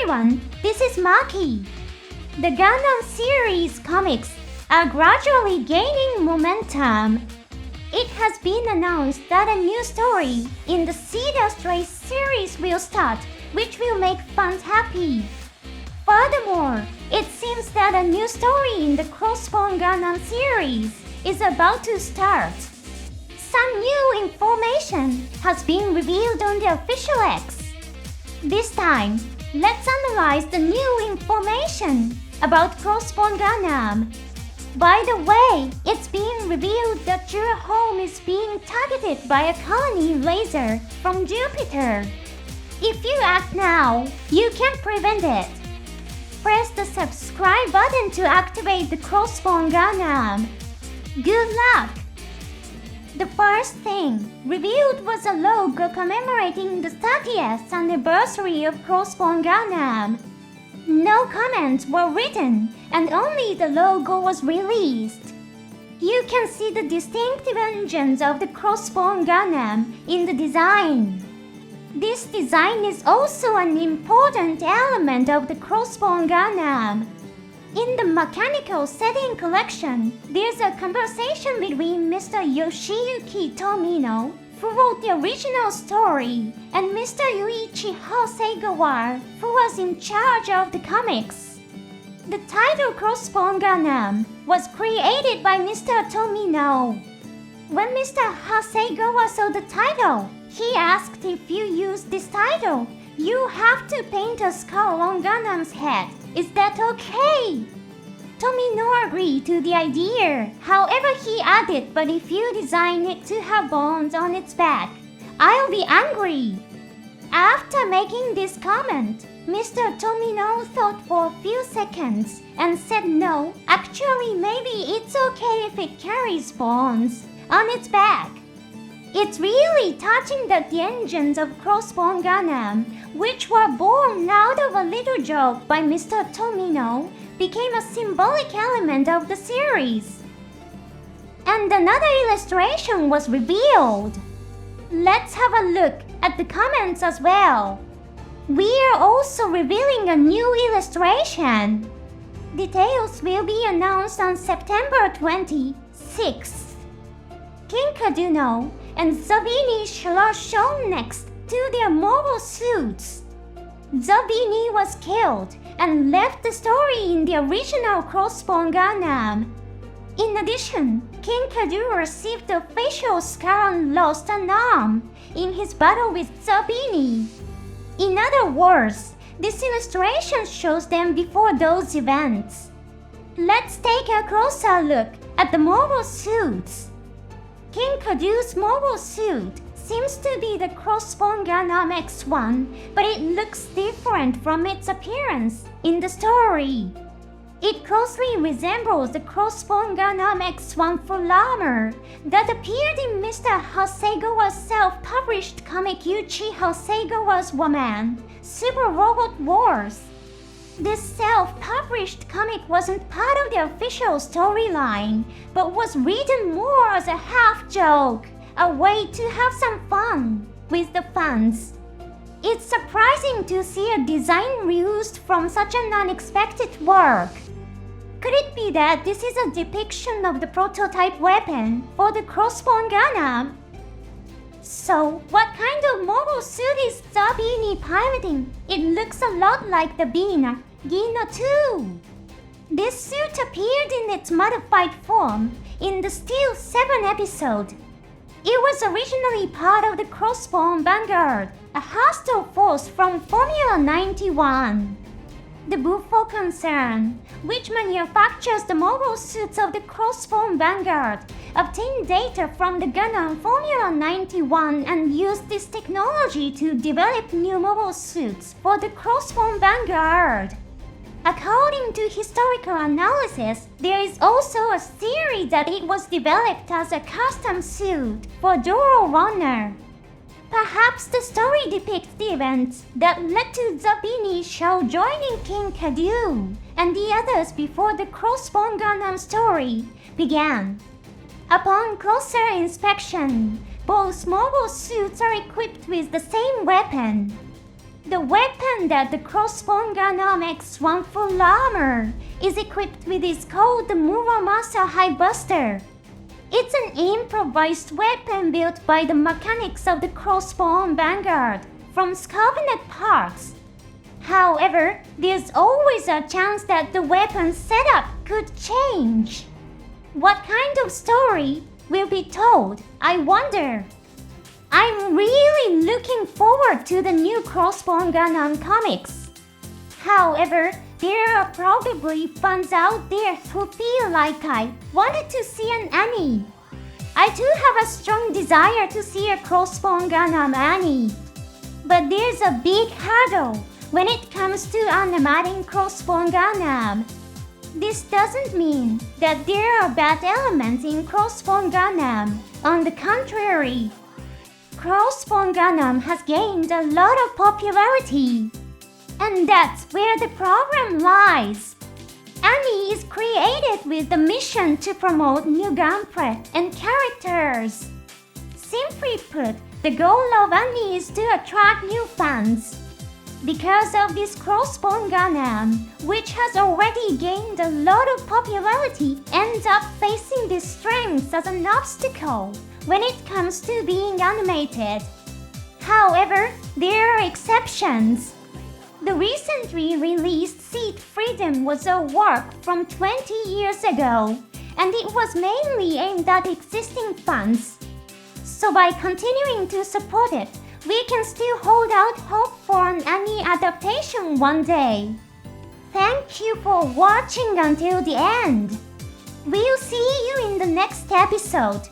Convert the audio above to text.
everyone, this is Maki. The Gundam series comics are gradually gaining momentum. It has been announced that a new story in the Seed Stray series will start, which will make fans happy. Furthermore, it seems that a new story in the Crossbone Gundam series is about to start. Some new information has been revealed on the official X. This time, let's analyze the new information about Crossbone Gundam. By the way, it's being revealed that your home is being targeted by a colony laser from Jupiter. If you act now, you can prevent it. Press the subscribe button to activate the Crossbone Gundam. Good luck! The first thing revealed was a logo commemorating the 30th anniversary of Crossbone Gundam. No comments were written, and only the logo was released. You can see the distinctive engines of the Crossbone Gundam in the design. This design is also an important element of the Crossbone Gundam. In the mechanical setting collection, there's a conversation between Mr. Yoshiyuki Tomino, who wrote the original story, and Mr. Yuichi Hasegawa, who was in charge of the comics. The title Crossbone Gundam was created by Mr. Tomino. When Mr. Hasegawa saw the title, he asked if you use this title, you have to paint a skull on Gundam's head. Is that okay? Tomino agreed to the idea. However, he added, but if you design it to have bones on its back, I'll be angry. After making this comment, Mr. Tomino thought for a few seconds and said no, actually maybe it's okay if it carries bones on its back. It's really touching that the engines of Crossbone Gundam, which were born out of a little joke by Mr. Tomino, became a symbolic element of the series. And another illustration was revealed. Let's have a look at the comments as well. We are also revealing a new illustration. Details will be announced on September 26th. Kinkedo and Zabine are shown next to their mobile suits. Zabine was killed and left the story in the original Crossbone Gundam. In addition, Kinkedo received a facial scar and lost an arm in his battle with Zabine. In other words, this illustration shows them before those events. Let's take a closer look at the mobile suits. Kinkedo's mobile suit seems to be the Crossbone Gundam X1, but it looks different from its appearance in the story. It closely resembles the Crossbone Gundam X1 full armor that appeared in Mr. Hasegawa's self-published comic Yuichi Hasegawa's Woman, Super Robot Wars. This self-published comic wasn't part of the official storyline, but was written more as a half-joke, a way to have some fun with the fans. It's surprising to see a design reused from such an unexpected work. Could it be that this is a depiction of the prototype weapon for the Crossbone Gundam? So, what kind of mobile suit is Zabine piloting? It looks a lot like the Bina, Gino 2. This suit appeared in its modified form in the Steel 7 episode. It was originally part of the Crossbone Vanguard, a hostile force from Formula 91. The Buffo concern, which manufactures the mobile suits of the Crossbone Vanguard, obtained data from the Gundam Formula 91 and used this technology to develop new mobile suits for the Crossbone Vanguard. According to historical analysis, there is also a theory that it was developed as a custom suit for Doro Runner. Perhaps the story depicts the events that led to Zabine show joining Kinkedo and the others before the Crossbone Gundam story began. Upon closer inspection, both mobile suits are equipped with the same weapon. The weapon that the Crossbone Gundam X1 full armor is equipped with is called the Muramasa Highbuster. It's an improvised weapon built by the mechanics of the Crossbone Vanguard from sculpted parts. However, there's always a chance that the weapon setup could change. What kind of story will be told, I wonder? I'm really looking forward to the new Crossbone Gundam comics. However, there are probably fans out there who feel like I wanted to see an anime. I too have a strong desire to see a Crossbone Gundam anime. But there's a big hurdle when it comes to animating Crossbone Gundam. This doesn't mean that there are bad elements in Crossbone Gundam. On the contrary, Crossbone Gundam has gained a lot of popularity. And that's where the problem lies. Anime is created with the mission to promote new gameplay and characters. Simply put, the goal of anime is to attract new fans. Because of this Crossbone Gundam, which has already gained a lot of popularity, ends up facing these strengths as an obstacle when it comes to being animated. However, there are exceptions. The recently released Seed Freedom was a work from 20 years ago, and it was mainly aimed at existing fans. So by continuing to support it, we can still hold out hope for an anime adaptation one day. Thank you for watching until the end. We'll see you in the next episode.